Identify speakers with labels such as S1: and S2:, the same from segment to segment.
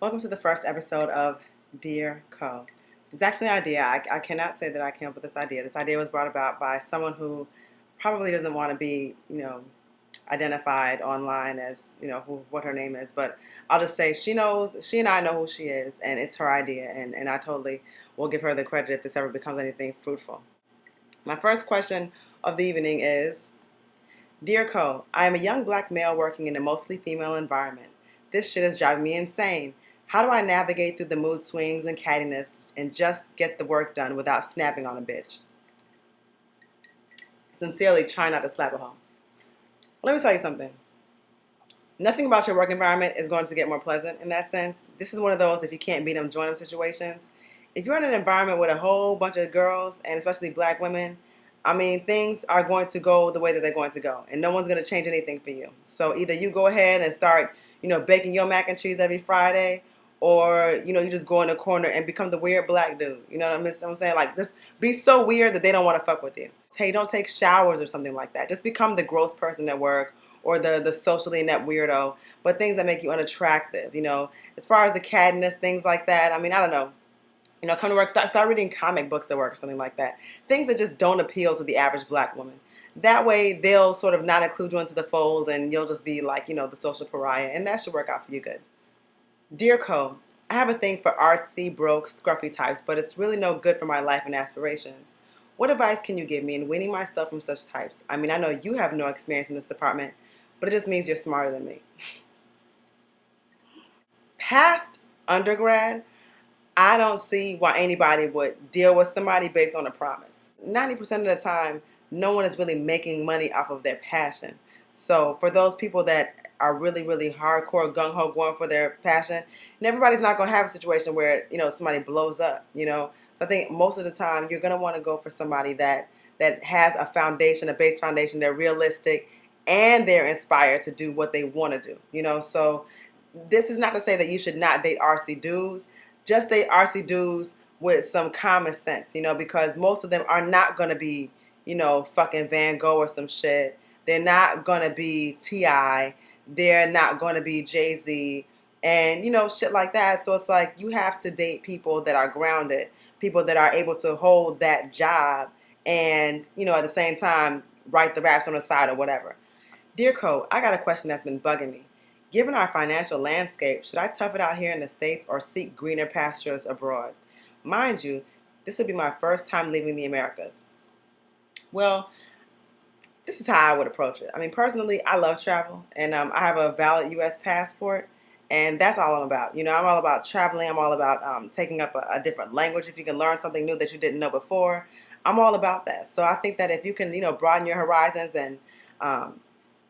S1: Welcome to the first episode of Dear Co. It's actually an idea. I cannot say that I came up with this idea. This idea was brought about by someone who probably doesn't want to be, identified online as, what her name is. But I'll just say she and I know who she is, and it's her idea. And I totally will give her the credit if this ever becomes anything fruitful. My first question of the evening is, Dear Co, I am a young black male working in a mostly female environment. This shit is driving me insane. How do I navigate through the mood swings and cattiness and just get the work done without snapping on a bitch? Sincerely, try not to slap a hoe. Let me tell you something. Nothing about your work environment is going to get more pleasant in that sense. This is one of those if you can't beat them, join them situations. If you're in an environment with a whole bunch of girls, and especially black women, things are going to go the way that they're going to go, and no one's going to change anything for you. So either you go ahead and start, baking your mac and cheese every Friday, or, you just go in the corner and become the weird black dude. You know what I'm saying? Like, just be so weird that they don't want to fuck with you. Hey, don't take showers or something like that. Just become the gross person at work or the socially inept weirdo, but things that make you unattractive, As far as the cattiness, things like that, I don't know. Come to work, start reading comic books at work or something like that. Things that just don't appeal to the average black woman. That way, they'll sort of not include you into the fold, and you'll just be like, the social pariah, and that should work out for you good. Dear Co, I have a thing for artsy, broke, scruffy types, but it's really no good for my life and aspirations. What advice can you give me in weaning myself from such types? I know you have no experience in this department, but it just means you're smarter than me. Past undergrad, I don't see why anybody would deal with somebody based on a promise. 90% of the time, no one is really making money off of their passion. So for those people that are really, really hardcore gung-ho going for their passion, and everybody's not going to have a situation where, somebody blows up, So I think most of the time you're going to want to go for somebody that has a foundation, a base foundation. They're realistic and they're inspired to do what they want to do, So this is not to say that you should not date RC dudes. Just date RC dudes with some common sense, because most of them are not going to be, fucking Van Gogh or some shit. They're not going to be T.I. They're not going to be Jay-Z and, shit like that. So it's like you have to date people that are grounded, people that are able to hold that job and, at the same time, write the raps on the side or whatever. Dear Co, I got a question that's been bugging me. Given our financial landscape, should I tough it out here in the States or seek greener pastures abroad? Mind you, this would be my first time leaving the Americas. Well, this is how I would approach it. Personally, I love travel, and I have a valid U.S. passport, and that's all I'm about. I'm all about traveling. I'm all about taking up a different language. If you can learn something new that you didn't know before, I'm all about that. So I think that if you can, broaden your horizons and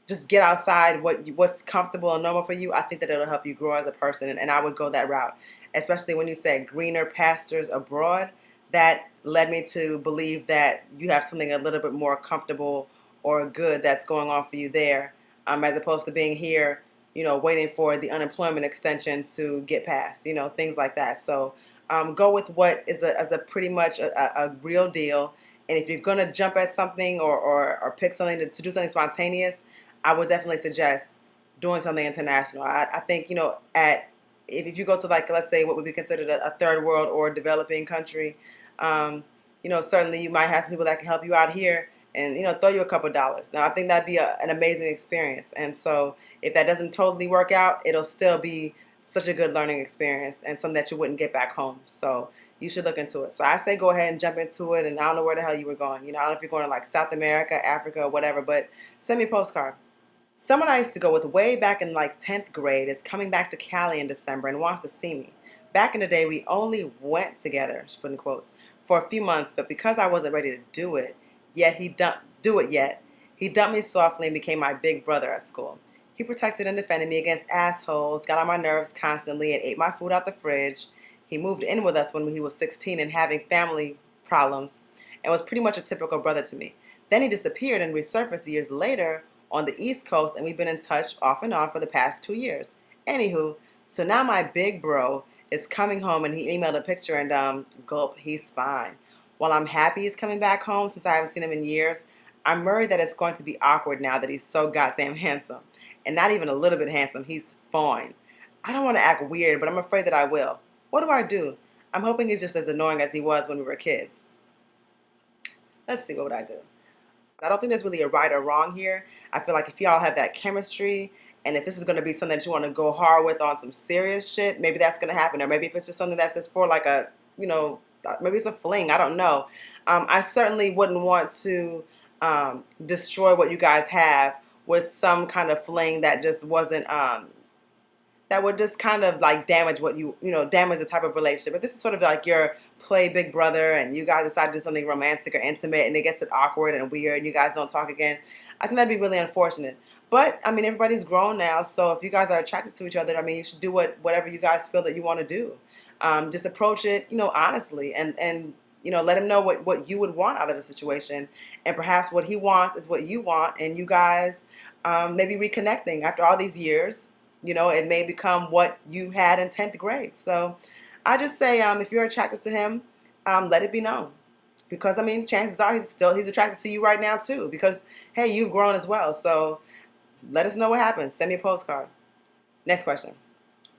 S1: just get outside what's comfortable and normal for you, I think that it'll help you grow as a person, and I would go that route, especially when you said greener pastures abroad. That led me to believe that you have something a little bit more comfortable or good that's going on for you there, as opposed to being here, waiting for the unemployment extension to get passed, things like that. So go with what is a pretty much a real deal. And if you're going to jump at something or pick something to do something spontaneous, I would definitely suggest doing something international. I think, if you go to, like, let's say what would be considered a third world or developing country, certainly you might have some people that can help you out here and, throw you a couple dollars. Now, I think that'd be an amazing experience. And so if that doesn't totally work out, it'll still be such a good learning experience and something that you wouldn't get back home. So you should look into it. So I say go ahead and jump into it. And I don't know where the hell you were going. I don't know if you're going to like South America, Africa, or whatever, but send me a postcard. Someone I used to go with way back in like 10th grade is coming back to Cali in December and wants to see me. Back in the day, we only went together, just put in quotes, for a few months, but because I wasn't ready to do it yet, he dumped me softly and became my big brother at school. He protected and defended me against assholes, got on my nerves constantly, and ate my food out the fridge. He moved in with us when he was 16 and having family problems, and was pretty much a typical brother to me. Then he disappeared and resurfaced years later on the East Coast, and we've been in touch off and on for the past 2 years. Anywho, so now my big bro is coming home, and he emailed a picture, and gulp, he's fine. While I'm happy he's coming back home since I haven't seen him in years, I'm worried that it's going to be awkward now that he's so goddamn handsome. And not even a little bit handsome, he's fine. I don't want to act weird, but I'm afraid that I will. What do I do? I'm hoping he's just as annoying as he was when we were kids. Let's see, what would I do? I don't think there's really a right or wrong here. I feel like if y'all have that chemistry, and if this is going to be something that you want to go hard with on some serious shit, maybe that's going to happen. Or maybe if it's just something that's just for like a, maybe it's a fling. I don't know. I certainly wouldn't want to destroy what you guys have with some kind of fling that just wasn't that would just kind of like damage what damage the type of relationship. If this is sort of like your play big brother and you guys decide to do something romantic or intimate and it gets it awkward and weird and you guys don't talk again, I think that'd be really unfortunate. But I mean, everybody's grown now, so if you guys are attracted to each other, I mean, you should do whatever you guys feel that you want to do. Just approach it, honestly, and let him know what you would want out of the situation, and perhaps what he wants is what you want, and you guys maybe reconnecting after all these years. It may become what you had in 10th grade. So I just say, if you're attracted to him, let it be known. Because, I mean, chances are he's attracted to you right now, too. Because, hey, you've grown as well. So let us know what happens. Send me a postcard. Next question.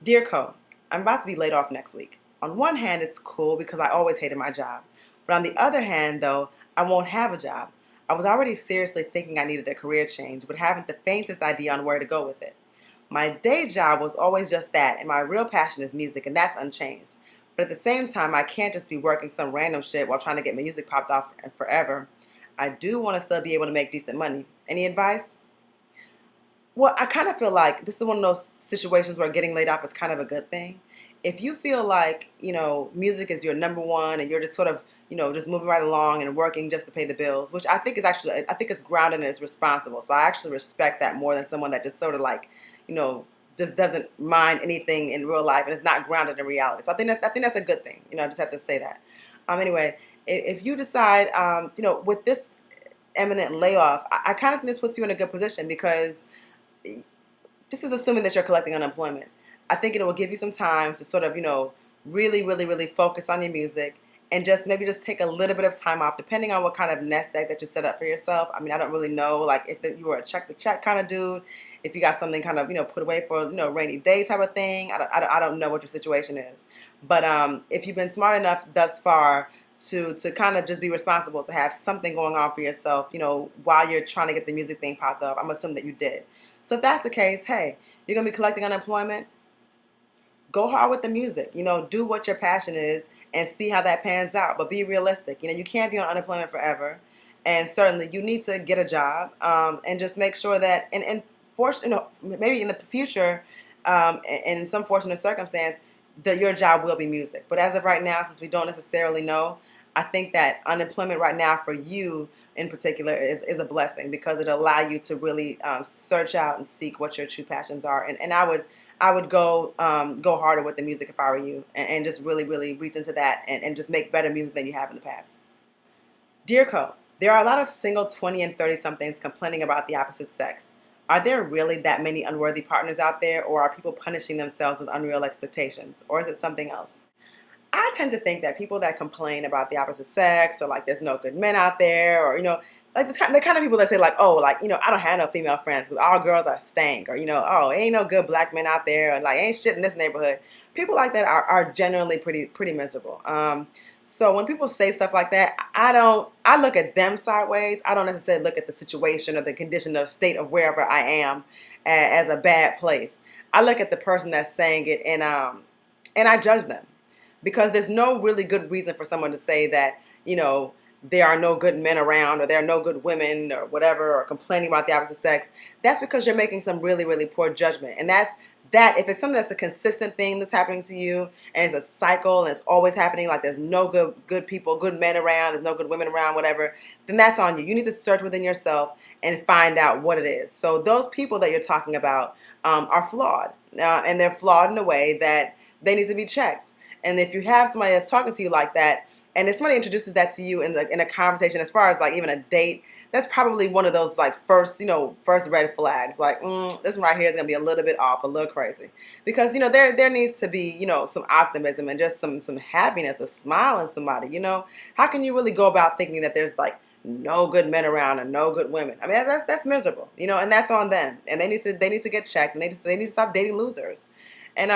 S1: Dear Co, I'm about to be laid off next week. On one hand, it's cool because I always hated my job. But on the other hand, though, I won't have a job. I was already seriously thinking I needed a career change, but haven't the faintest idea on where to go with it. My day job was always just that, and my real passion is music, and that's unchanged. But at the same time, I can't just be working some random shit while trying to get my music popped off forever. I do want to still be able to make decent money. Any advice? Well, I kind of feel like this is one of those situations where getting laid off is kind of a good thing. If you feel like, music is your number one and you're just sort of, just moving right along and working just to pay the bills, which I think it's grounded and it's responsible. So I actually respect that more than someone that just sort of like, just doesn't mind anything in real life and is not grounded in reality. So I think that's a good thing. I just have to say that. Anyway, if you decide, with this imminent layoff, I kind of think this puts you in a good position because this is assuming that you're collecting unemployment. I think it will give you some time to sort of, really, really, really focus on your music and maybe take a little bit of time off, depending on what kind of nest egg that you set up for yourself. I mean, I don't really know, like, if you were a check-to-check kind of dude, if you got something kind of, put away for, rainy day type of thing. I don't know what your situation is. But if you've been smart enough thus far to kind of just be responsible, to have something going on for yourself, while you're trying to get the music thing popped up, I'm assuming that you did. So if that's the case, hey, you're going to be collecting unemployment. Go hard with the music, do what your passion is and see how that pans out. But be realistic. You can't be on unemployment forever. And certainly you need to get a job and just make sure that, and maybe in the future, in some fortunate circumstance, that your job will be music. But as of right now, since we don't necessarily know, I think that unemployment right now for you in particular is a blessing because it'll allow you to really search out and seek what your true passions are. And I would go harder with the music if I were you and just really, really reach into that and just make better music than you have in the past. Dear Co, there are a lot of single 20 and 30-somethings complaining about the opposite sex. Are there really that many unworthy partners out there, or are people punishing themselves with unreal expectations? Or is it something else? I tend to think that people that complain about the opposite sex or like there's no good men out there or, like the kind of people that say like, oh, like, I don't have no female friends because all girls are stank or, oh, ain't no good black men out there and like ain't shit in this neighborhood. People like that are generally pretty miserable. So when people say stuff like that, I look at them sideways. I don't necessarily look at the situation or the condition of state of wherever I am as a bad place. I look at the person that's saying it and I judge them. Because there's no really good reason for someone to say that, there are no good men around or there are no good women or whatever or complaining about the opposite sex. That's because you're making some really, really poor judgment. And that if it's something that's a consistent thing that's happening to you and it's a cycle and it's always happening, like there's no good people, good men around, there's no good women around, whatever, then that's on you. You need to search within yourself and find out what it is. So those people that you're talking about are flawed. And they're flawed in a way that they need to be checked. And if you have somebody that's talking to you like that, and if somebody introduces that to you in a conversation, as far as like even a date, that's probably one of those like first red flags. Like this one right here is gonna be a little bit off, a little crazy, because there needs to be some optimism and just some happiness, a smile in somebody. How can you really go about thinking that there's like no good men around and no good women? I mean that's miserable, and that's on them, and they need to get checked, and they need to stop dating losers. And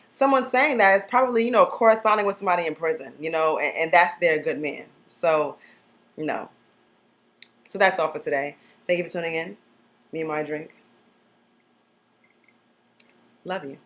S1: someone saying that is probably, corresponding with somebody in prison, and that's their good man. So, no. So that's all for today. Thank you for tuning in. Me and my drink. Love you.